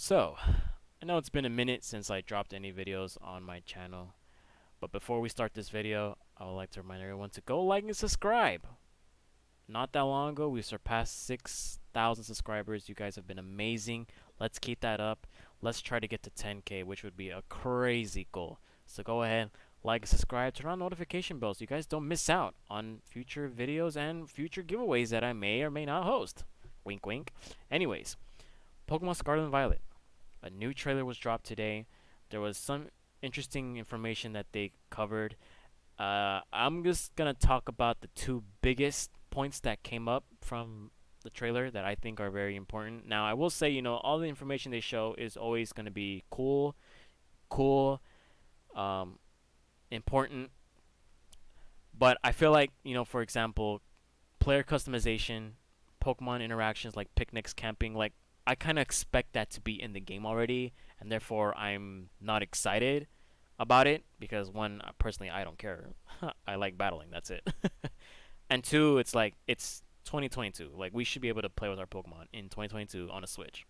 So, I know it's been a minute since I dropped any videos on my channel, but before we start this video, I would like to remind everyone to go like and subscribe. Not that long ago, we surpassed 6,000 subscribers. You guys have been amazing. Let's keep that up. Let's try to get to 10K, which would be a crazy goal. So go ahead, like and subscribe, turn on notification bells so you guys don't miss out on future videos and future giveaways that I may or may not host. Wink, wink. Anyways, Pokemon Scarlet and Violet. A new trailer was dropped today. There was some interesting information that they covered. I'm just gonna talk about the two biggest points that came up from the trailer that I think are very important. Now, I will say, all the information they show is always gonna be cool, um, important. But I feel like, for example, player customization, Pokemon interactions like picnics, camping, like I kind of expect that to be in the game already, and therefore I'm not excited about it because one, personally, I don't care. I like battling. That's it. And two, it's like it's 2022. Like we should be able to play with our Pokemon in 2022 on a Switch.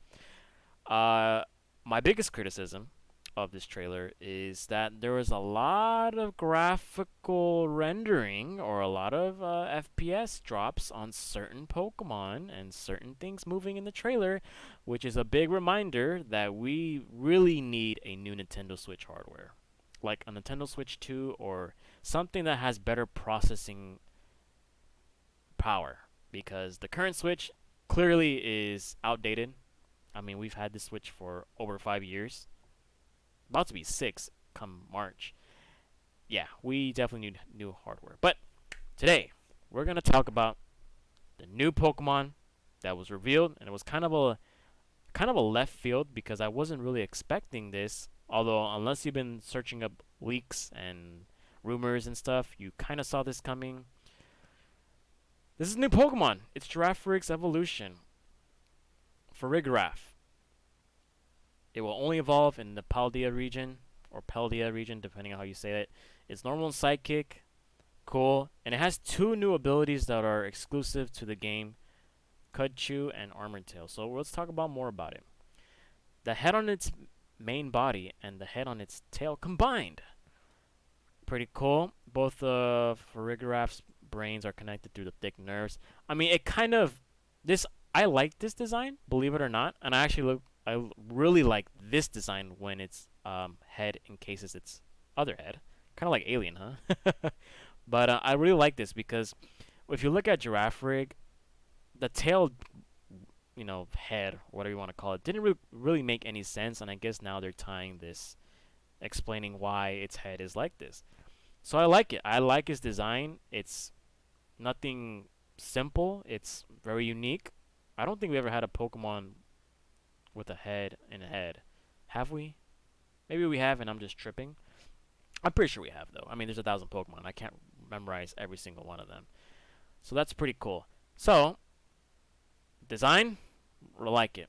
Uh, my biggest criticism of this trailer is that there was a lot of graphical rendering or a lot of FPS drops on certain Pokemon and certain things moving in the trailer, which is a big reminder that we really need a new Nintendo Switch hardware. Like a Nintendo Switch 2 or something that has better processing power. Because the current Switch clearly is outdated. I mean, we've had this Switch for over 5 years, about to be 6 come March. Yeah, we definitely need new hardware. But today, we're going to talk about the new Pokemon that was revealed, and it was kind of a left field because I wasn't really expecting this. Although, unless you've been searching up leaks and rumors and stuff, you kind of saw this coming. This is new Pokemon. It's Girafarig Evolution. Farigiraf. It will only evolve in the Paldea region, or Paldea region, depending on how you say it. It's normal and Psychic. Cool. And it has two new abilities that are exclusive to the game. Cudchew and Armored Tail. So let's talk about more about it. The head on its main body and the head on its tail combined. Pretty cool. Both of Farigiraf's brains are connected through the thick nerves. I mean, it kind of... I like this design, believe it or not. And I really like this design when its head encases its other head. Kind of like Alien, huh? But I really like this because if you look at Girafarig, the tail, head, whatever you want to call it, didn't really make any sense. And I guess now they're tying this, explaining why its head is like this. So I like it. I like its design. It's nothing simple. It's very unique. I don't think we ever had a Pokemon with a head and a head. Have we? Maybe we have and I'm just tripping. I'm pretty sure we have, though. I mean, there's 1,000 Pokemon. I can't memorize every single one of them. So that's pretty cool. So, design, really like it.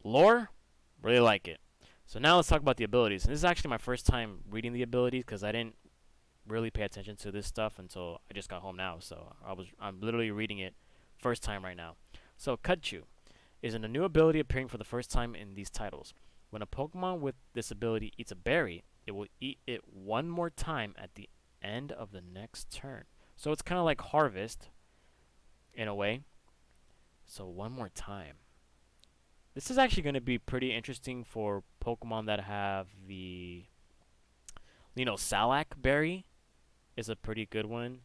Lore, really like it. So now let's talk about the abilities. And this is actually my first time reading the abilities because I didn't really pay attention to this stuff until I just got home now. So I'm literally reading it first time right now. So Cudchew is a new ability appearing for the first time in these titles. When a Pokemon with this ability eats a berry, it will eat it one more time at the end of the next turn. So it's kind of like Harvest, in a way. So one more time. This is actually going to be pretty interesting for Pokemon that have the, Salac Berry is a pretty good one.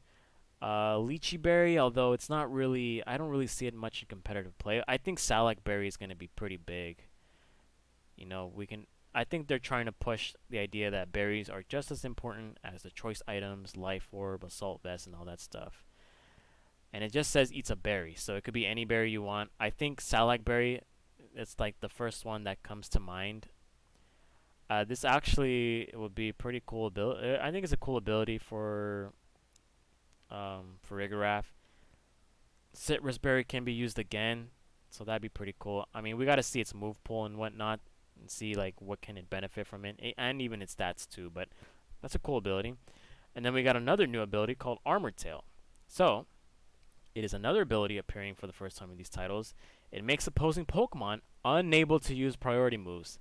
Lychee Berry, although it's not really, I don't really see it much in competitive play. I think Salac Berry is going to be pretty big. I think they're trying to push the idea that berries are just as important as the choice items, Life Orb, Assault Vest, and all that stuff. And it just says eats a berry, so it could be any berry you want. I think Salac Berry, it's like the first one that comes to mind. This actually would be pretty cool ability. I think it's a cool ability for Farigiraf. Citrus Berry can be used again, so that'd be pretty cool. I mean, we got to see its move pool and whatnot, and see like what can it benefit from it, and even its stats too. But that's a cool ability. And then we got another new ability called Armored Tail. It is another ability appearing for the first time in these titles. It makes opposing Pokemon Unable to use priority moves.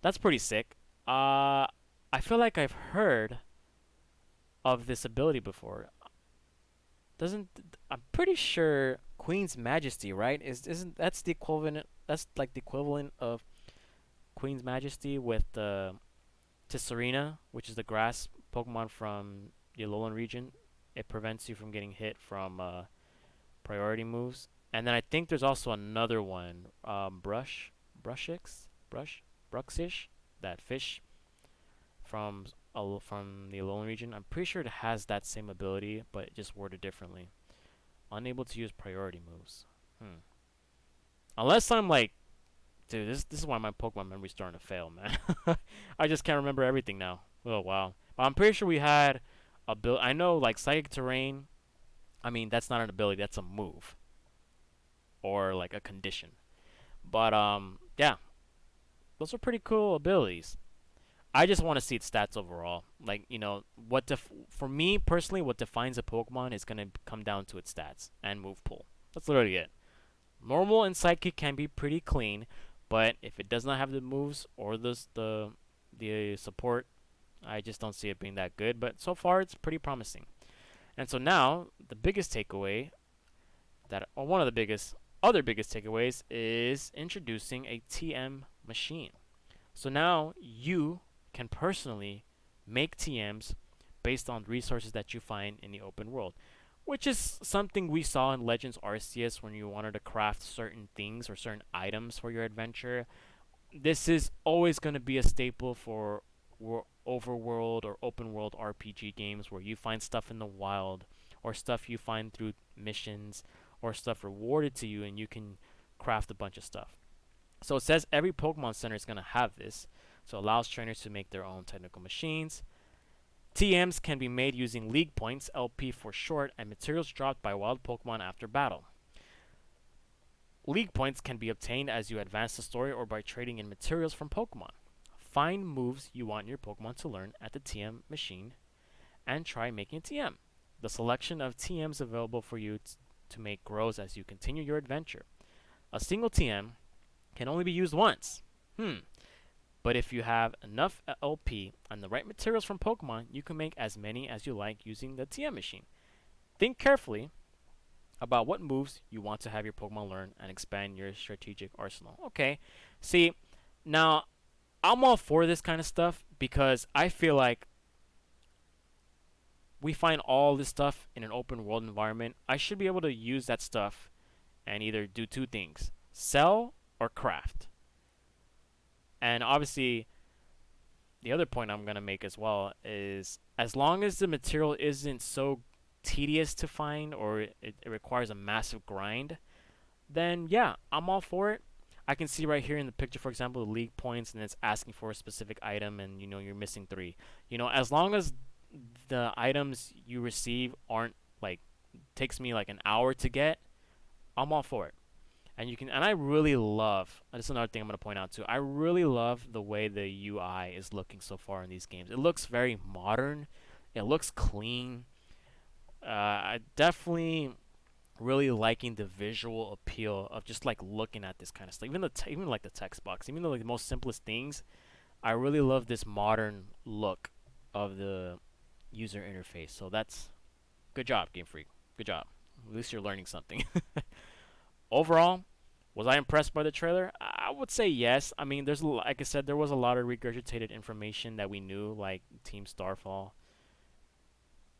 That's pretty sick. I feel like I've heard of this ability before. Doesn't I'm pretty sure Queen's Majesty, right? Isn't that's the equivalent? That's like the equivalent of Queen's Majesty with the Tisserina, which is the grass Pokemon from the Alolan region. It prevents you from getting hit from priority moves. And then I think there's also another one, Bruxish, that fish from the Alolan region. I'm pretty sure it has that same ability, but just worded differently. Unable to use priority moves. Hmm. Unless I'm like, dude, this is why my Pokemon memory's starting to fail, man. I just can't remember everything now. Oh wow. But I'm pretty sure we had a build. I know like Psychic Terrain. I mean, that's not an ability. That's a move or like a condition. But yeah, those are pretty cool abilities. I just want to see its stats overall. Like, for me personally, what defines a Pokemon is going to come down to its stats and move pool. That's literally it. Normal and Psychic can be pretty clean, but if it does not have the moves or the support, I just don't see it being that good. But so far, it's pretty promising. And so now, the biggest takeaway or one of the biggest takeaways is introducing a TM machine. So now you can personally make TMs based on resources that you find in the open world, which is something we saw in Legends Arceus when you wanted to craft certain things or certain items for your adventure. This is always going to be a staple for overworld or open world RPG games where you find stuff in the wild or stuff you find through missions or stuff rewarded to you and you can craft a bunch of stuff. So it says every Pokemon Center is going to have this, so it allows trainers to make their own technical machines. TMs can be made using League Points, LP for short, and materials dropped by wild Pokemon after battle. League Points can be obtained as you advance the story or by trading in materials from Pokemon. Find moves you want your Pokemon to learn at the TM machine and try making a TM. The selection of TMs available for you to make grows as you continue your adventure. A single TM can only be used once. But if you have enough LP and the right materials from Pokemon, you can make as many as you like using the TM machine. Think carefully about what moves you want to have your Pokemon learn and expand your strategic arsenal. Okay, see, now I'm all for this kind of stuff because I feel like we find all this stuff in an open world environment. I should be able to use that stuff and either do two things: sell or craft. And obviously, the other point I'm going to make as well is as long as the material isn't so tedious to find or it requires a massive grind, then yeah, I'm all for it. I can see right here in the picture, for example, the League Points, and it's asking for a specific item, and you're missing 3. As long as the items you receive aren't like takes me like an hour to get, I'm all for it. And I really love, this is another thing I'm going to point out too, I really love the way the UI is looking so far in these games. It looks very modern. It looks clean. I definitely really liking the visual appeal of just like looking at this kind of stuff. Even like the text box, even though like the most simplest things, I really love this modern look of the user interface. So that's good job, Game Freak. Good job. At least you're learning something. Overall, was I impressed by the trailer? I would say yes. I mean, like I said, there was a lot of regurgitated information that we knew, like Team Starfall.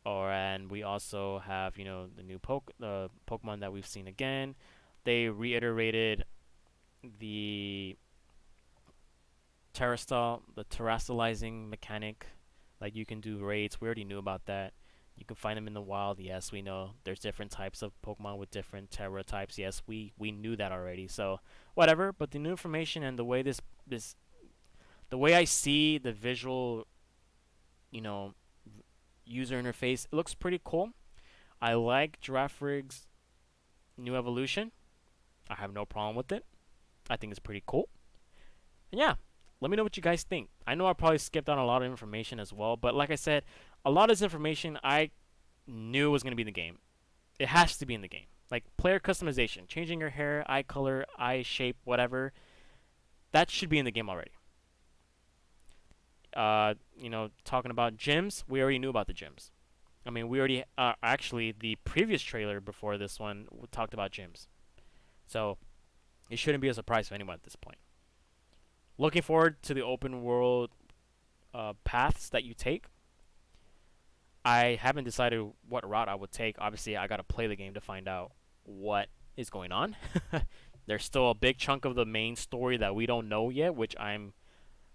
And we also have, the new Pokemon that we've seen again. They reiterated the the terrestrializing mechanic. Like you can do raids. We already knew about that. You can find them in the wild. Yes, we know. There's different types of Pokemon with different Terra types. Yes, we knew that already. So whatever. But the new information and the way the way I see the visual, you know, user interface, it looks pretty cool. I like Giraffrig's new evolution. I have no problem with it. I think it's pretty cool. And yeah, let me know what you guys think. I know I probably skipped on a lot of information as well, but like I said, a lot of this information I knew was going to be in the game. It has to be in the game. Like player customization, changing your hair, eye color, eye shape, whatever. that should be in the game already. Talking about gyms, we already knew about the gyms. I mean, we already actually the previous trailer before this one talked about gyms, so it shouldn't be a surprise to anyone at this point. Looking forward to the open world paths that you take. I haven't decided what route I would take. Obviously, I gotta play the game to find out what is going on. There's still a big chunk of the main story that we don't know yet, which I'm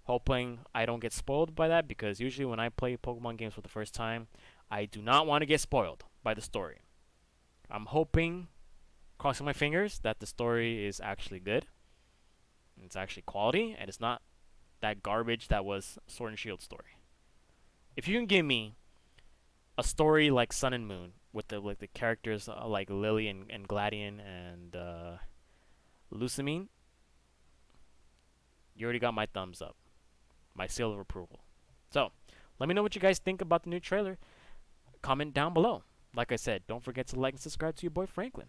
hoping I don't get spoiled by that, because usually when I play Pokemon games for the first time, I do not want to get spoiled by the story. I'm hoping, crossing my fingers, that the story is actually good. And it's actually quality, and it's not that garbage that was Sword and Shield story. If you can give me a story like Sun and Moon with the characters like Lily and Gladion and Lucamine, you already got my thumbs up, my seal of approval. So, let me know what you guys think about the new trailer. Comment down below. Like I said, don't forget to like and subscribe to your boy Franklin.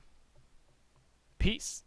Peace.